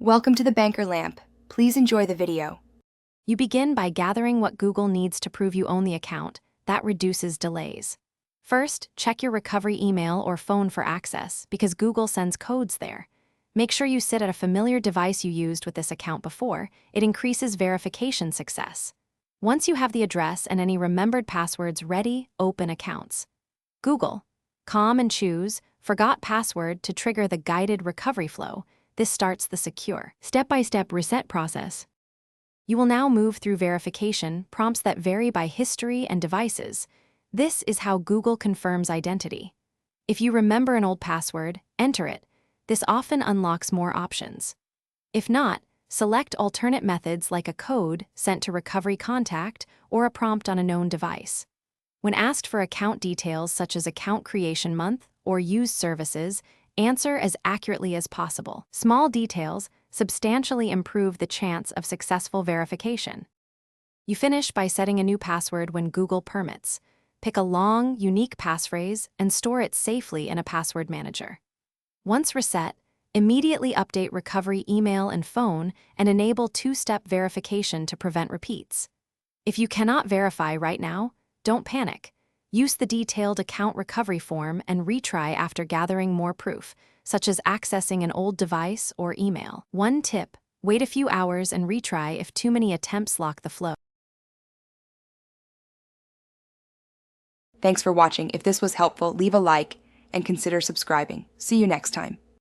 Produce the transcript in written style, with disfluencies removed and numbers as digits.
Welcome to the Banker Lamp. Please enjoy the video. You begin by gathering what Google needs to prove you own the account. That reduces delays. First, check your recovery email or phone for access, because Google sends codes there. Make sure you sit at a familiar device you used with this account before. It increases verification success. Once you have the address and any remembered passwords ready, open accounts. Google. Calm and choose Forgot Password to trigger the guided recovery flow. This starts the secure, step-by-step reset process. You will now move through verification, prompts that vary by history and devices. This is how Google confirms identity. If you remember an old password, enter it. This often unlocks more options. If not, select alternate methods like a code sent to recovery contact or a prompt on a known device. When asked for account details such as account creation month or used services, answer as accurately as possible. Small details substantially improve the chance of successful verification. You finish by setting a new password when Google permits. Pick a long, unique passphrase and store it safely in a password manager. Once reset, immediately update recovery email and phone and enable two-step verification to prevent repeats. If you cannot verify right now, don't panic. Use the detailed account recovery form and retry after gathering more proof, such as accessing an old device or email. One tip: wait a few hours and retry if too many attempts lock the flow. Thanks for watching. If this was helpful, leave a like and consider subscribing. See you next time.